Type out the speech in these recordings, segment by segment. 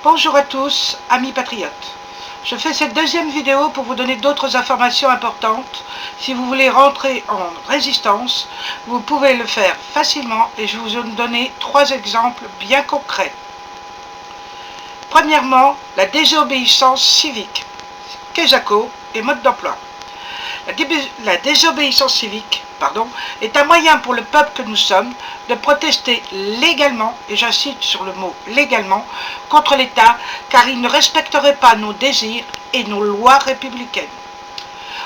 Bonjour à tous, amis patriotes. Je fais cette deuxième vidéo pour vous donner d'autres informations importantes. Si vous voulez rentrer en résistance, vous pouvez le faire facilement et je vais vous donner 3 exemples bien concrets. Premièrement, la désobéissance civique, Kesako et mode d'emploi. La désobéissance civique est un moyen pour le peuple que nous sommes de protester légalement, et j'insiste sur le mot légalement, contre l'État, car il ne respecterait pas nos désirs et nos lois républicaines.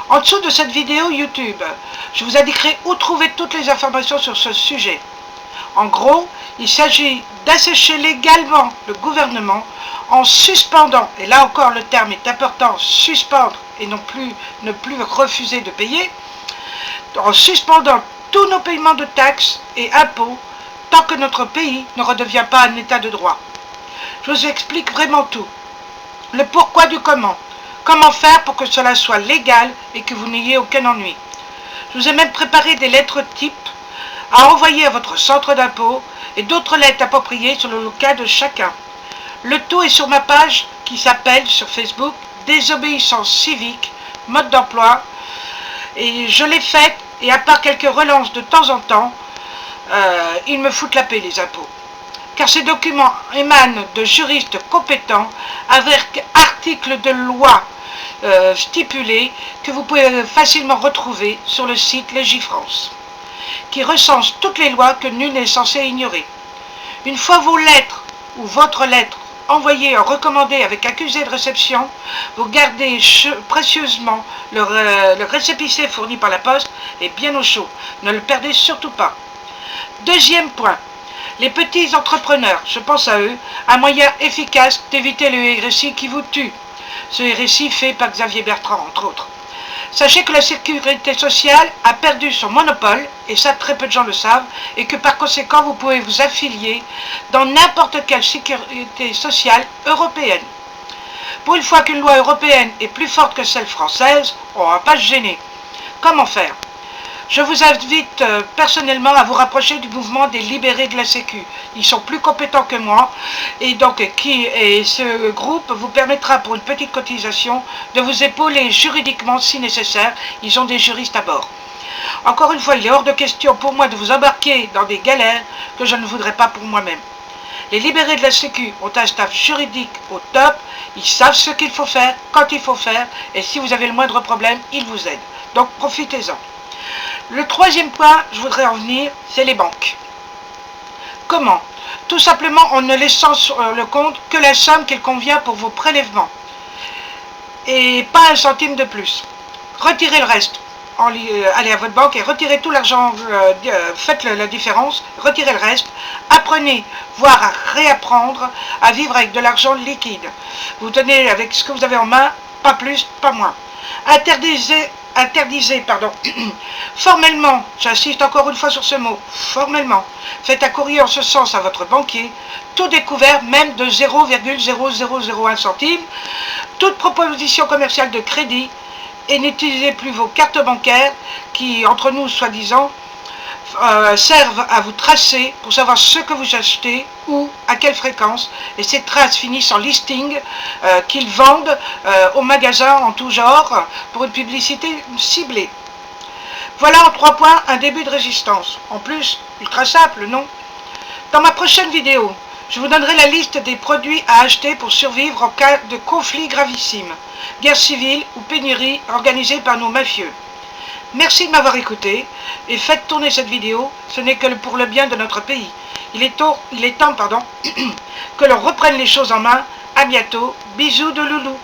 En dessous de cette vidéo YouTube, je vous indiquerai où trouver toutes les informations sur ce sujet. En gros, il s'agit d'assécher légalement le gouvernement en suspendant, et là encore le terme est important, suspendre et ne plus refuser de payer, en suspendant tous nos paiements de taxes et impôts tant que notre pays ne redevient pas un état de droit. Je vous explique vraiment tout. Le pourquoi du comment. Comment faire pour que cela soit légal et que vous n'ayez aucun ennui. Je vous ai même préparé des lettres types à envoyer à votre centre d'impôt et d'autres lettres appropriées sur le cas de chacun. Le tout est sur ma page qui s'appelle sur Facebook Désobéissance civique, mode d'emploi. Et je l'ai faite, et à part quelques relances de temps en temps, ils me foutent la paix, les impôts. Car ces documents émanent de juristes compétents avec articles de loi stipulés que vous pouvez facilement retrouver sur le site Légifrance, qui recense toutes les lois que nul n'est censé ignorer. Une fois vos lettres ou votre lettre envoyée en recommandé avec accusé de réception, vous gardez précieusement le récépissé fourni par la poste et bien au chaud. Ne le perdez surtout pas. Deuxième point, les petits entrepreneurs, je pense à eux, un moyen efficace d'éviter le RSI qui vous tue. Ce RSI fait par Xavier Bertrand, entre autres. Sachez que la sécurité sociale a perdu son monopole, et ça très peu de gens le savent, et que par conséquent vous pouvez vous affilier dans n'importe quelle sécurité sociale européenne. Pour une fois qu'une loi européenne est plus forte que celle française, on ne va pas se gêner. Comment faire ? Je vous invite personnellement à vous rapprocher du mouvement des libérés de la Sécu. Ils sont plus compétents que moi et donc ce groupe vous permettra pour une petite cotisation de vous épauler juridiquement si nécessaire. Ils ont des juristes à bord. Encore une fois, il est hors de question pour moi de vous embarquer dans des galères que je ne voudrais pas pour moi-même. Les libérés de la Sécu ont un staff juridique au top. Ils savent ce qu'il faut faire, quand il faut faire, et si vous avez le moindre problème, ils vous aident. Donc profitez-en. Le troisième point, je voudrais en venir, c'est les banques. Comment ? Tout simplement en ne laissant sur le compte que la somme qu'il convient pour vos prélèvements. Et pas un centime de plus. Retirez le reste. Allez à votre banque et retirez tout l'argent, faites la différence, retirez le reste. Apprenez, voire à réapprendre à vivre avec de l'argent liquide. Vous tenez avec ce que vous avez en main, pas plus, pas moins. Interdisez formellement, j'insiste encore une fois sur ce mot, formellement, faites un courrier en ce sens à votre banquier, tout découvert même de 0,0001 centime, toute proposition commerciale de crédit, et n'utilisez plus vos cartes bancaires qui, entre nous, soi-disant, servent à vous tracer pour savoir ce que vous achetez, où, à quelle fréquence, et ces traces finissent en listing qu'ils vendent aux magasins en tout genre pour une publicité ciblée. Voilà en 3 points un début de résistance. En plus, ultra simple, non ? Dans ma prochaine vidéo, je vous donnerai la liste des produits à acheter pour survivre en cas de conflit gravissime, guerre civile ou pénurie organisée par nos mafieux. Merci de m'avoir écouté et faites tourner cette vidéo, ce n'est que pour le bien de notre pays. Il est temps que l'on reprenne les choses en main. À bientôt, bisous de loulou.